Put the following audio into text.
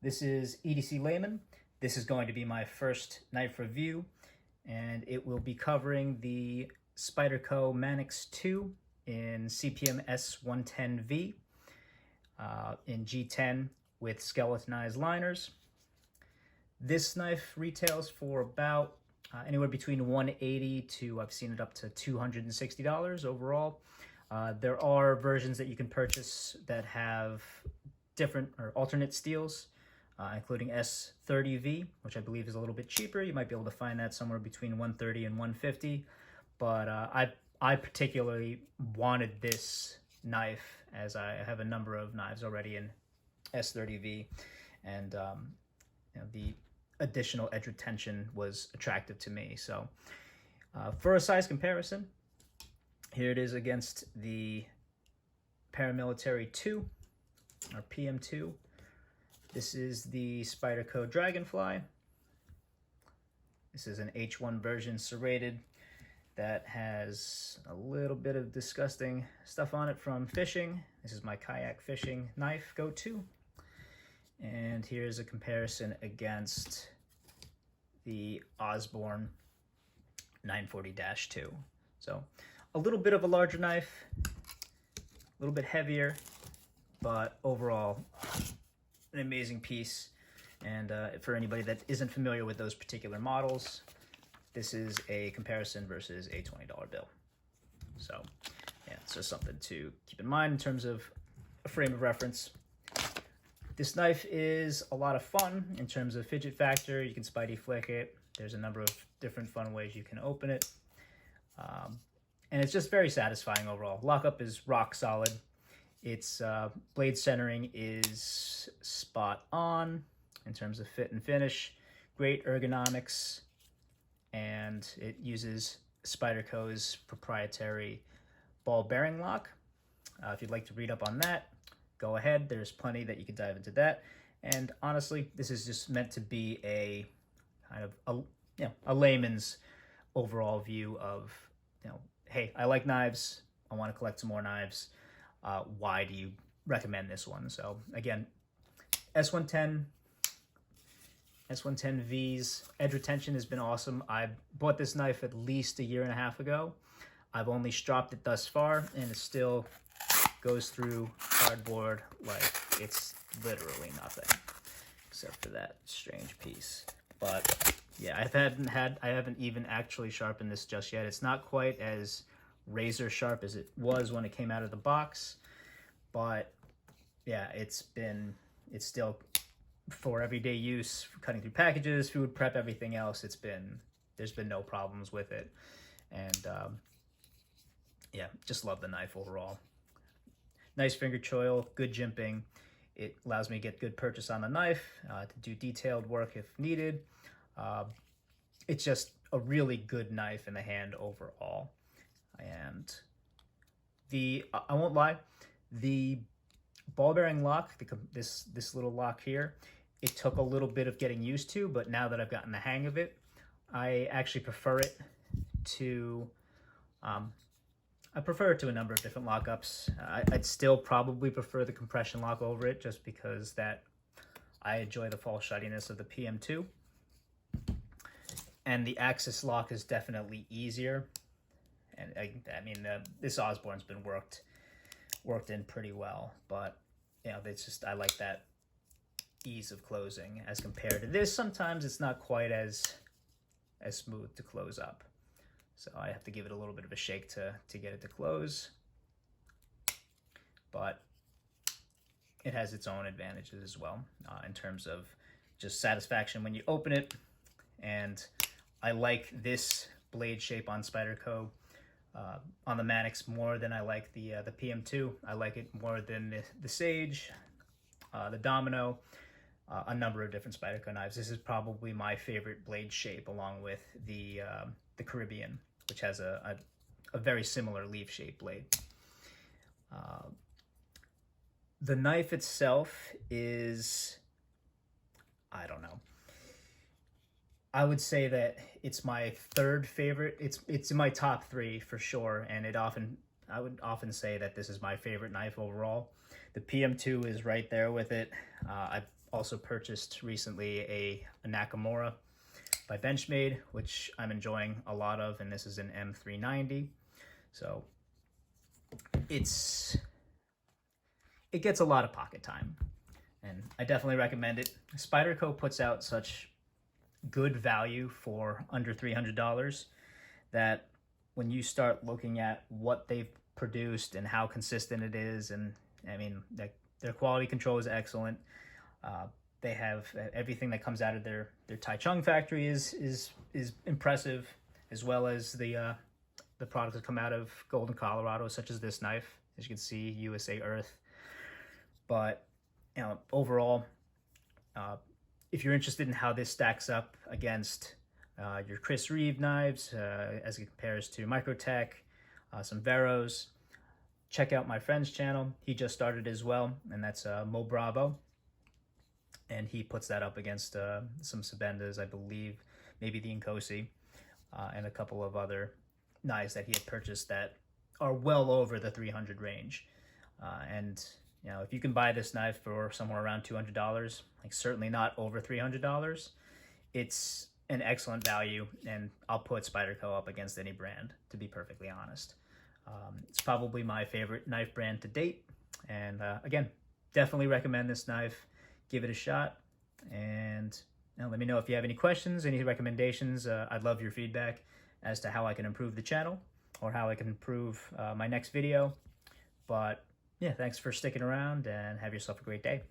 This is EDC Layman. This is going to be my first knife review, and it will be covering the Spyderco Manix 2 in CPM S110v in G10 with skeletonized liners. This knife retails for about anywhere between $180 to, I've seen it up to $260 overall. There are versions that you can purchase that have different or alternate steels, including S30v, which I believe is a little bit cheaper. You might be able to find that somewhere between $130 and $150. But I particularly wanted this knife, as I have a number of knives already in S30v, and the additional edge retention was attractive to me. So for a size comparison, here it is against the Paramilitary 2, or PM2. This is the Spyderco Dragonfly. This is an H1 version serrated that has a little bit of disgusting stuff on it from fishing. This is my kayak fishing knife go-to. And here's a comparison against the Osborne 940-2. So a little bit of a larger knife, a little bit heavier, but overall an amazing piece. And for anybody that isn't familiar with those particular models, this is a comparison versus a $20 bill. So yeah, it's just something to keep in mind in terms of a frame of reference. This knife is a lot of fun in terms of fidget factor. You can Spidey flick it. There's a number of different fun ways you can open it. And it's just very satisfying overall. Lockup is rock solid. Its blade centering is spot on in terms of fit and finish. Great ergonomics. And it uses Spyderco's proprietary ball bearing lock. If you'd like to read up on that, go ahead. There's plenty that you can dive into that. And honestly, this is just meant to be a kind of a layman's overall view of, hey, I like knives. I want to collect some more knives. Why do you recommend this one? So again, S110V's edge retention has been awesome. I bought this knife at least 1.5 years ago. I've only stropped it thus far, and it still goes through cardboard like it's literally nothing, except for that strange piece. But yeah, I haven't even actually sharpened this just yet. It's not quite as razor sharp as it was when it came out of the box, but yeah, it's still for everyday use, for cutting through packages, food prep, everything else. There's been no problems with it. And yeah, just love the knife overall. Nice finger choil, good jimping. It allows me to get good purchase on the knife, to do detailed work if needed. It's just a really good knife in the hand overall. And I won't lie, the ball bearing lock, this little lock here, it took a little bit of getting used to, but now that I've gotten the hang of it, I actually prefer it to a number of different lockups. I'd still probably prefer the compression lock over it, just because I enjoy the false shuttiness of the PM2. And the axis lock is definitely easier. And I mean, this Osborne's been worked in pretty well, but I like that ease of closing as compared to this. Sometimes it's not quite as smooth to close up, so I have to give it a little bit of a shake to get it to close. But it has its own advantages as well, in terms of just satisfaction when you open it. And I like this blade shape on Spyderco on the Manix more than I like the PM2. I like it more than the Sage, the Domino, a number of different Spyderco knives. This is probably my favorite blade shape, along with the Caribbean, which has a very similar leaf-shaped blade. The knife itself is, I don't know. I would say that it's my third favorite. It's in my top 3 for sure, and I would often say that this is my favorite knife overall. The PM2 is right there with it. I've also purchased recently a Nakamura by Benchmade, which I'm enjoying a lot of, and this is an M390. So it gets a lot of pocket time, and I definitely recommend it. Spyderco puts out such good value for under $300 that when you start looking at what they've produced and how consistent it is, and I mean, their quality control is excellent. They have everything that comes out of their Taichung factory is impressive, as well as the products that come out of Golden, Colorado, such as this knife, as you can see, USA Earth. But overall, if you're interested in how this stacks up against your Chris Reeve knives, as it compares to Microtech, some Veros, check out my friend's channel. He just started as well, and that's Mo Bravo. And he puts that up against some Sabendas, I believe, maybe the Nkosi, and a couple of other knives that he had purchased that are well over the 300 range. And if you can buy this knife for somewhere around $200, like certainly not over $300, it's an excellent value, and I'll put Spyderco up against any brand, to be perfectly honest. It's probably my favorite knife brand to date, and again, definitely recommend this knife. Give it a shot, and let me know if you have any questions, any recommendations. I'd love your feedback as to how I can improve the channel or how I can improve my next video. But yeah, thanks for sticking around, and have yourself a great day.